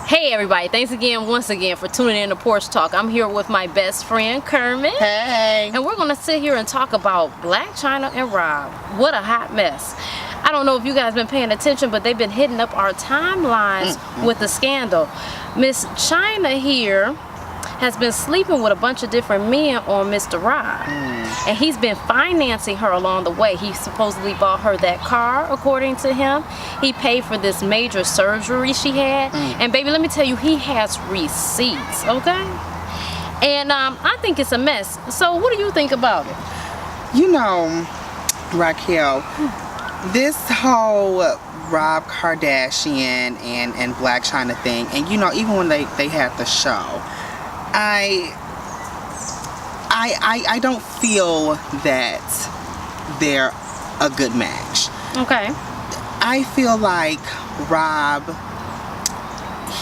Hey everybody, thanks once again for tuning in to Porch Talk. I'm here with my best friend Kermit. Hey. And we're going to sit here and talk about Blac Chyna and Rob. What a hot mess. I don't know if you guys been paying attention, but they've been hitting up our timelines with the scandal. Miss Chyna here has been sleeping with a bunch of different men on Mr. Rob. And he's been financing her along the way. He supposedly bought her that car, according to him. He paid for this major surgery she had. And baby, let me tell you, he has receipts, okay? And I think it's a mess. So what do you think about it? You know, Raquel, this whole Rob Kardashian and Blac Chyna thing, and you know, even when they had the show, I don't feel that they're a good match. Okay. I feel like Rob,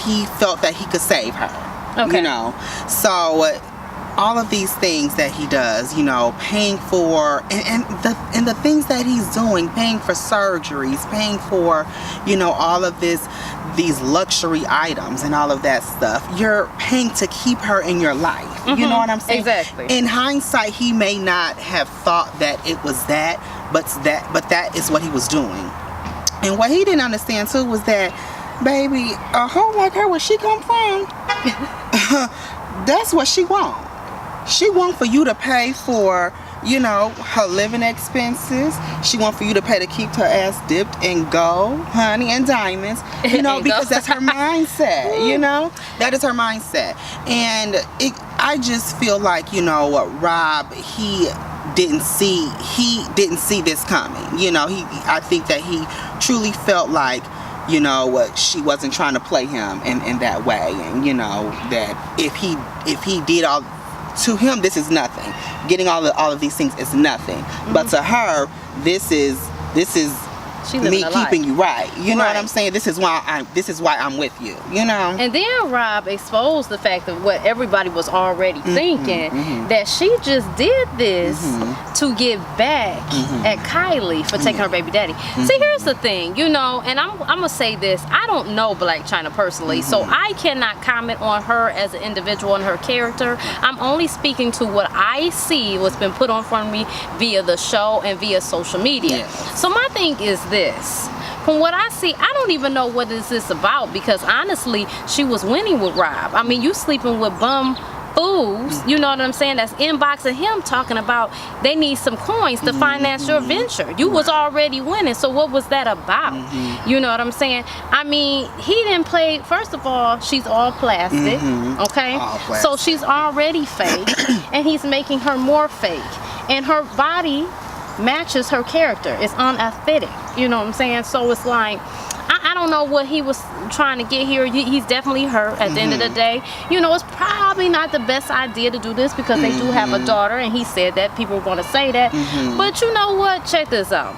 he felt that he could save her. Okay. You know, so all of these things that he does, you know, paying for and the things that he's doing, paying for surgeries, paying for, you know, all of these luxury items and all of that stuff. You're paying to keep her in your life. You know what I'm saying? Exactly. In hindsight, he may not have thought that it was that, but that is what he was doing. And what he didn't understand too was that, baby, a hoe like her, where she come from, that's what she want. She want for you to pay for, you know, her living expenses. She want for you to pay to keep her ass dipped in gold, honey, and diamonds. You know, because that's her mindset. You know, that is her mindset. And I just feel like, you know, Rob, he didn't see this coming. You know, I think that he truly felt like, you know, she wasn't trying to play him in that way, and you know that if he did all. To him, this is nothing. Getting all of these things is nothing. But to her, this is me keeping you right. You know what I'm saying? This is why I'm with you. You know. And then Rob exposed the fact of what everybody was already thinking, that she just did this to give back at Kylie for taking her baby daddy. See, here's the thing, you know, and I'm gonna say this: I don't know Blac Chyna personally, so I cannot comment on her as an individual and her character. I'm only speaking to what I see, what's been put on front of me via the show and via social media. So my thing is this: from what I see, I don't even know what is this about, because honestly, she was winning with Rob. I mean, you sleeping with bum fools, you know what I'm saying, that's inboxing him talking about they need some coins to finance your venture. You was already winning, so what was that about? You know what I'm saying? I mean, he didn't play. First of all, she's all plastic, okay? All plastic. So she's already fake, and he's making her more fake, and her body matches her character. It's unaesthetic, you know what I'm saying? So it's like, I don't know what he was trying to get here. He's definitely hurt at the end of the day. You know, it's probably not the best idea to do this, because they do have a daughter, and he said that people are going to say that. But you know what? Check this out.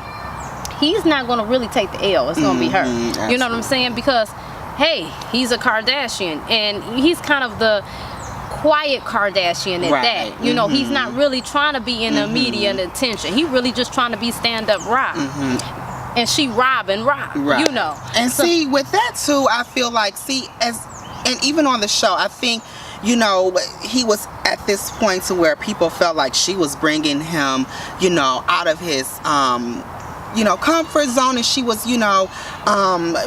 He's not going to really take the L. It's going to be her. You know what I'm saying? Because, hey, he's a Kardashian, and he's kind of the quiet Kardashian at that. You know, he's not really trying to be in the media and attention. He really just trying to be stand-up Rob. And she Rob, you know. And so, see, with that too, I feel like, and even on the show, I think, you know, he was at this point to where people felt like she was bringing him, you know, out of his you know, comfort zone, and she was, you know,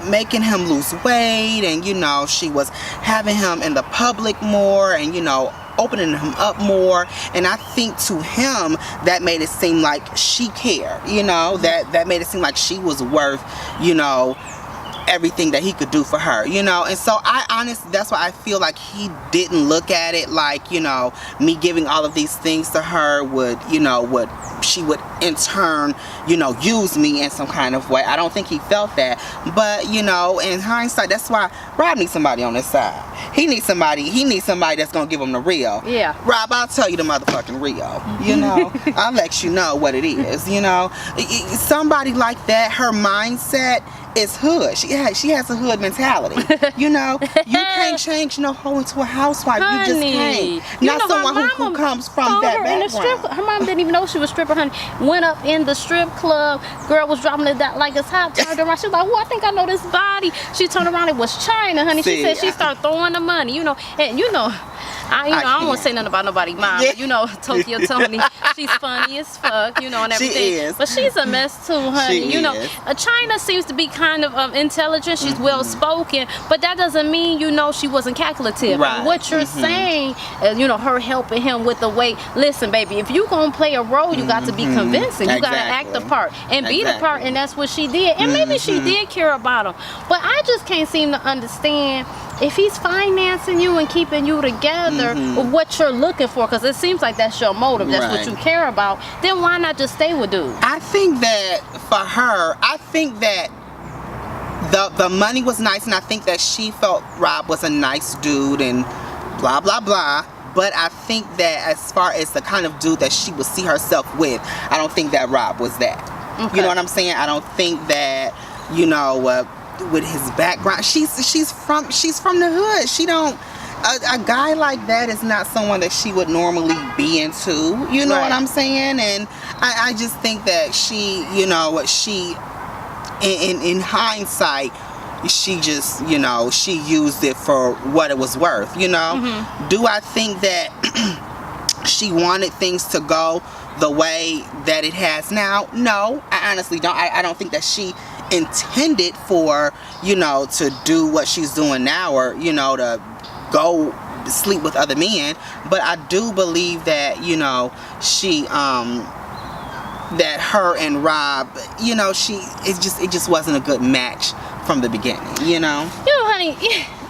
making him lose weight, and you know, she was having him in the public more, and you know, opening him up more. And I think to him that made it seem like she cared, you know, that made it seem like she was worth, you know, everything that he could do for her, you know. And so that's why I feel like he didn't look at it like, you know, me giving all of these things to her she would in turn, you know, use me in some kind of way. I don't think he felt that. But you know, in hindsight, that's why Rob needs somebody on his side. He needs somebody that's gonna give him the real. Yeah. Rob, I'll tell you the motherfucking real. You know, I'll let you know what it is. You know, somebody like that, her mindset is hood. She has a hood mentality. You know, you can't change no hoe into a housewife. Honey, you just can't. you Not know, someone who comes from that background. Her mom didn't even know she was a stripper, honey. Went up in the strip club. Girl was dropping it down like it's hot. Turned around. She was like, "Oh, I think I know this body." She turned around. It was Chyna, honey. She said she started throwing the money. You know, and you know. I don't want to say nothing about nobody's mom, but you know, Tokyo Tony, she's funny as fuck, you know, and everything. She is. But she's a mess too, honey. She you know, is. Chyna seems to be kind of intelligent. She's well spoken, but that doesn't mean, you know, she wasn't calculative. Right. And what you're saying, you know, her helping him with the weight. Listen, baby, if you gonna play a role, you got to be convincing. You got to act the part and be the part, and that's what she did. And maybe she did care about him, but I just can't seem to understand. If he's financing you and keeping you together with what you're looking for, because it seems like that's your motive, that's what you care about, then why not just stay with dude? I think that for her, I think that the money was nice, and I think that she felt Rob was a nice dude and blah, blah, blah. But I think that as far as the kind of dude that she would see herself with, I don't think that Rob was that. Okay. You know what I'm saying? I don't think that, you know, with his background, she's from the hood. She don't a guy like that is not someone that she would normally be into. You know what I'm saying? And I just think that she, you know, she in hindsight, she just, you know, she used it for what it was worth. You know, do I think that she wanted things to go the way that it has now? No, I honestly don't. I don't think that she intended for, you know, to do what she's doing now, or, you know, to go sleep with other men. But I do believe that, you know, she that her and Rob, you know, it just wasn't a good match from the beginning, you know. You know, honey,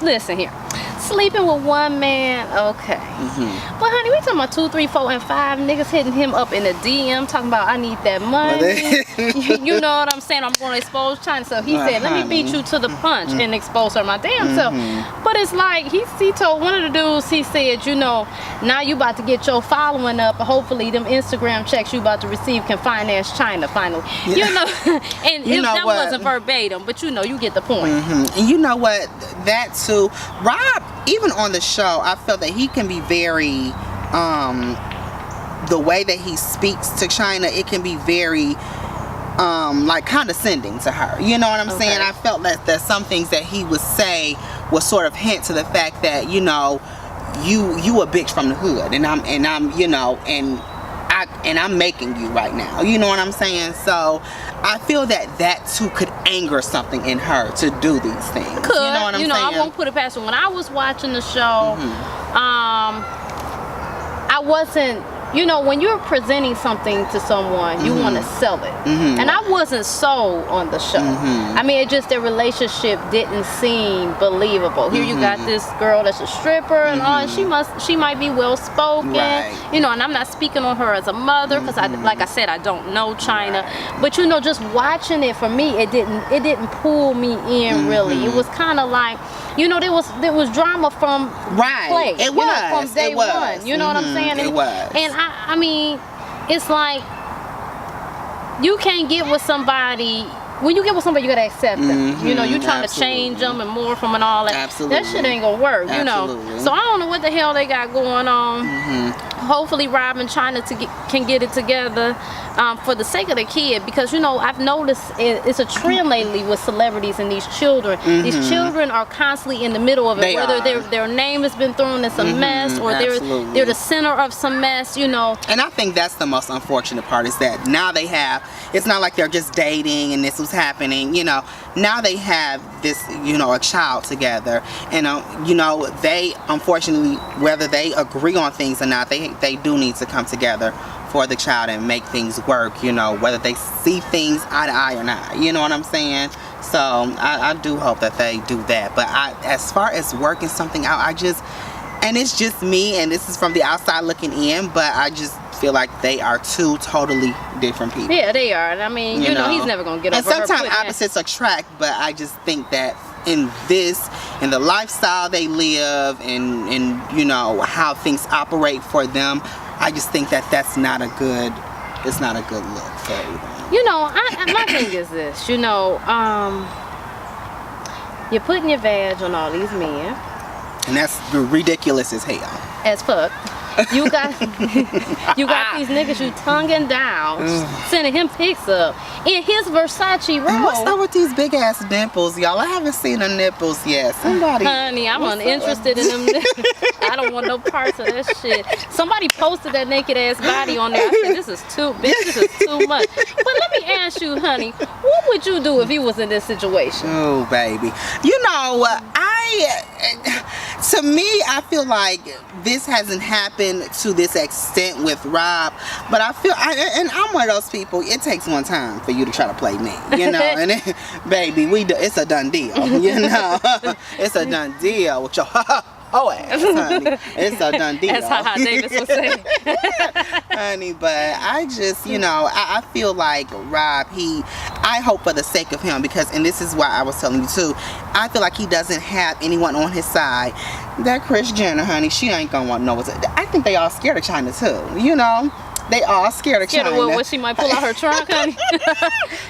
listen here. Sleeping with one man, okay. But honey, we talking about 2, 3, 4, and 5 niggas hitting him up in the DM talking about, I need that money. You know what I'm saying? I'm going to expose Chyna. So he said, let me beat you to the punch and expose her my damn self. But it's like, he told one of the dudes, he said, you know, now you about to get your following up. Hopefully them Instagram checks you about to receive can finance Chyna finally. You know, and you know that wasn't verbatim, but you know, you get the point. And you know what? That too, Rob, even on the show, I felt that he can be very, the way that he speaks to Chyna, it can be very, like condescending to her. You know what I'm saying? I felt that some things that he would say would sort of hint to the fact that, you know, you a bitch from the hood, and I'm, you know, and I'm making you right now. You know what I'm saying? So I feel that too could anger something in her to do these things. You know what I'm saying? I won't put it past her. When I was watching the show, I wasn't, you know, when you're presenting something to someone, you want to sell it. And I wasn't sold on the show. I mean, it just, their relationship didn't seem believable. Here you got this girl that's a stripper and all, and she might be well spoken, you know, and I'm not speaking on her as a mother, because like I said, I don't know Chyna. But you know, just watching it, for me, it didn't pull me in really. It was kind of like, you know, there was drama from play. It was. You know, from day one. You know what I'm saying? It was. And I mean, it's like, you can't get with somebody. When you get with somebody, you gotta accept them. You know, you trying to change them and morph them and all that. That shit ain't gonna work. You know. So I don't know what the hell they got going on. Hopefully, Rob and Chyna can get it together for the sake of the kid, because you know, I've noticed it's a trend lately with celebrities and these children. These children are constantly in the middle of it, whether their name has been thrown in some mess, or they're the center of some mess. You know. And I think that's the most unfortunate part, is that now they have. It's not like they're just dating and this was happening. You know, now they have this, you know, a child together, and you know, they unfortunately, whether they agree on things or not, they do need to come together for the child and make things work, you know, whether they see things eye to eye or not. You know what I'm saying? So I do hope that they do that. But as far as working something out, and it's just me, and this is from the outside looking in, but I just feel like they are two totally different people. Yeah, they are. And I mean, you know, he's never gonna get over her. And sometimes opposites attract, but I just think that in the lifestyle they live, and you know, how things operate for them, I just think that it's not a good look for everyone. You know, my thing is this, you know, You're putting your vag on all these men. And that's ridiculous as hell. As fuck. You got these niggas you tonguing down, sending him pics up in his Versace robe. And what's up with these big ass nipples, y'all? I haven't seen the nipples yet. Somebody, honey, I'm uninterested in them. I don't want no parts of that shit. Somebody posted that naked ass body on there. I said, this is too much. But let me ask you, honey, what would you do if you was in this situation? Oh, baby. You know, to me, I feel like this hasn't happened to this extent with Rob, but and I'm one of those people, it takes one time for you to try to play me, you know, and then, baby, it's a done deal, you know, it's a done deal with your ass, honey. It's a done deal. That's how Davis would say. Honey, but I just, you know, I feel like Rob, I hope for the sake of him, because, and this is why I was telling you too, I feel like he doesn't have anyone on his side. That Kris Jenner, honey, she ain't gonna want to know what's. I think they all scared of Chyna too, you know. They all scared of Chyna. What she might pull out her trunk, honey?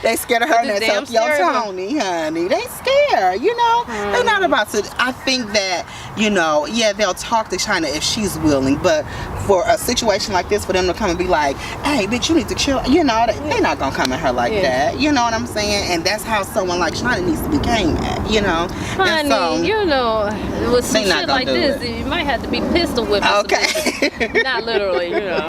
They scared of her and that Tokyo Tony, honey. They scared, you know. They're not about to. I think that, you know, yeah, they'll talk to Chyna if she's willing, but for a situation like this, for them to come and be like, hey, bitch, you need to chill, you know, they're not gonna come at her like that. You know what I'm saying? And that's how someone like Chyna needs to be came at, you know. Honey, so, you know, with some shit like this, you might have to be pistol whipped. Okay. Not literally, you know.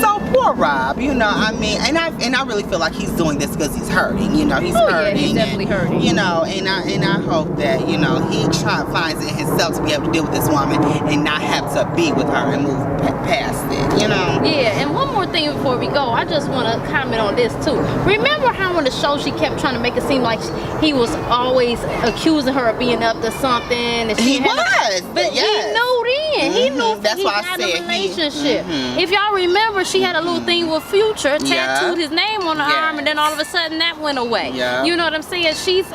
So poor Rob, you know, I mean, and I really feel like he's doing this because he's hurting, you know, he's hurting. Yeah, he's definitely hurting. You know, and I hope that, you know, he finds it himself to be able to deal with this woman and not have to be with her and move past it, you know. Yeah, and one more thing before we go, I just want to comment on this too. Remember how on the show she kept trying to make it seem like he was always accusing her of being up to something? And he was, but yes. he knew then. He knew that's he why had I said a relationship. If y'all remember, she had a little thing with Future, tattooed his name on her arm, and then all of a sudden that went away. You know what I'm saying? She's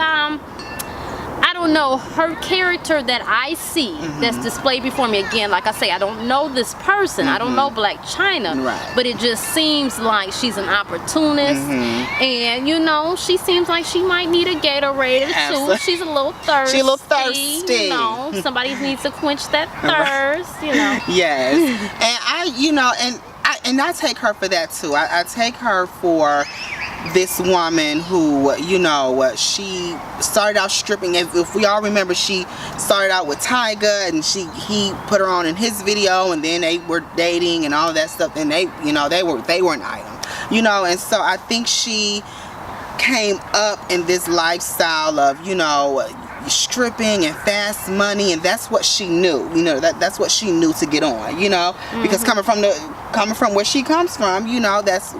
I don't know, her character that I see that's displayed before me, again, like I say, I don't know this person, I don't know Blac Chyna, but it just seems like she's an opportunist, and you know, she seems like she might need a Gatorade too. She's a little thirsty. She's a little thirsty. You know, somebody needs to quench that thirst, you know. Yes, and you know, and I take her for that too. I take her for this woman who, you know, she started out stripping. If we all remember, she started out with Tyga, and he put her on in his video, and then they were dating and all that stuff, and they were an item, you know. And so I think she came up in this lifestyle of, you know, stripping and fast money, and that's what she knew, you know, that's what she knew to get on, you know, because coming from where she comes from, you know, that's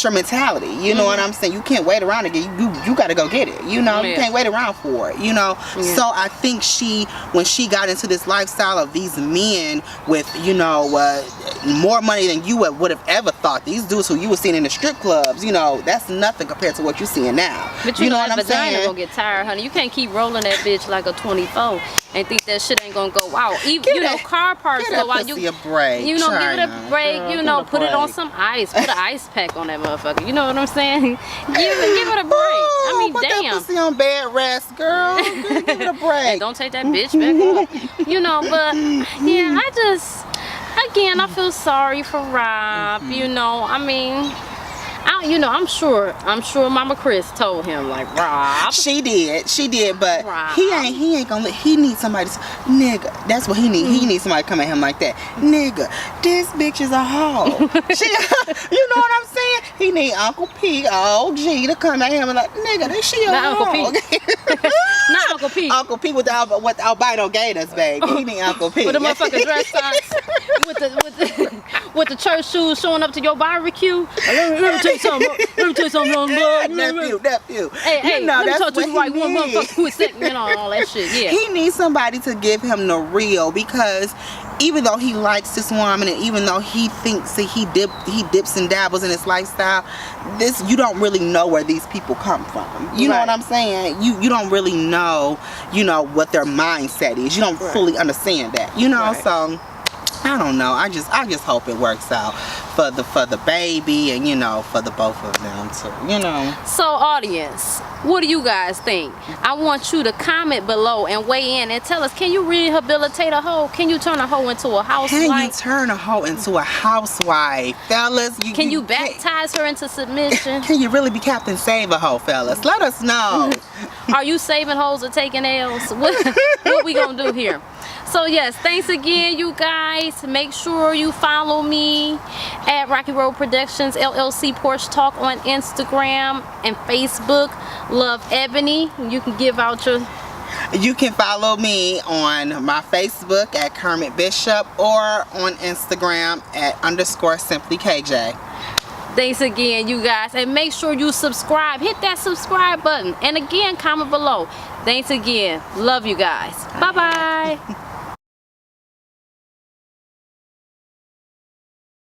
your mentality, you know what I'm saying. You can't wait around to get you got to go get it, you know. You can't wait around for it, you know. So I think when she got into this lifestyle of these men with, you know, more money than you would have ever thought, these dudes who you were seeing in the strip clubs, you know, that's nothing compared to what you're seeing now. But you know what I'm saying? Vagina gonna get tired, honey. You can't keep rolling that bitch like a 24 and think that shit ain't gonna go out. Even, you know, car parts go out. You a break, you know, Chyna. give it a break. You know, put it on some ice. Put an ice pack on that motherfucker. You know what I'm saying? Give it a break. I mean, put damn. That pussy on bed rest, girl. Give it a break. And don't take that bitch back up. You know, but yeah, again, I feel sorry for Rob. You know, I mean, you know, I'm sure Mama Kris told him, like, Rob. She did, but Rob. he ain't gonna he needs somebody to, nigga, that's what he need. He needs somebody to come at him like that. Nigga, this bitch is a hoe. You know what I'm saying? He need Uncle P, OG, to come at him and like, nigga, she a Not hoe. Uncle P. Not Uncle P. Uncle P with albino gators, baby. He need Uncle P. With the motherfucking dress socks, with the church shoes showing up to your barbecue. Let me tell you something, nephew. Hey, you know, let me talk to that's you what right he one needs. motherfucker who is sick, you know, all that shit. Yeah. He needs somebody to give him the real, because even though he likes this woman, and even though he thinks that he dips and dabbles in his lifestyle, you don't really know where these people come from. You know what I'm saying? You don't really know, you know, what their mindset is. You don't fully understand that. You know, so I don't know. I just hope it works out for the baby, and you know, for the both of them too, you know. So audience, what do you guys think? I want you to comment below and weigh in and tell us, can you rehabilitate a hoe? Can you turn a hoe into a housewife? Can you turn a hoe into a housewife, fellas? Can you baptize her into submission? Can you really be Captain Save a Hoe, fellas? Let us know. Are you saving hoes or taking L's? What we gonna do here? So yes, thanks again, you guys. Make sure you follow me at Rocky Road Productions LLC Porch Talk on Instagram and Facebook. Love Ebony. You can give out your... You can follow me on my Facebook at Kermit Bishop or on Instagram at _SimplyKJ. Thanks again, you guys, and make sure you subscribe. Hit that subscribe button, and again, comment below. Thanks again. Love you guys. Bye bye.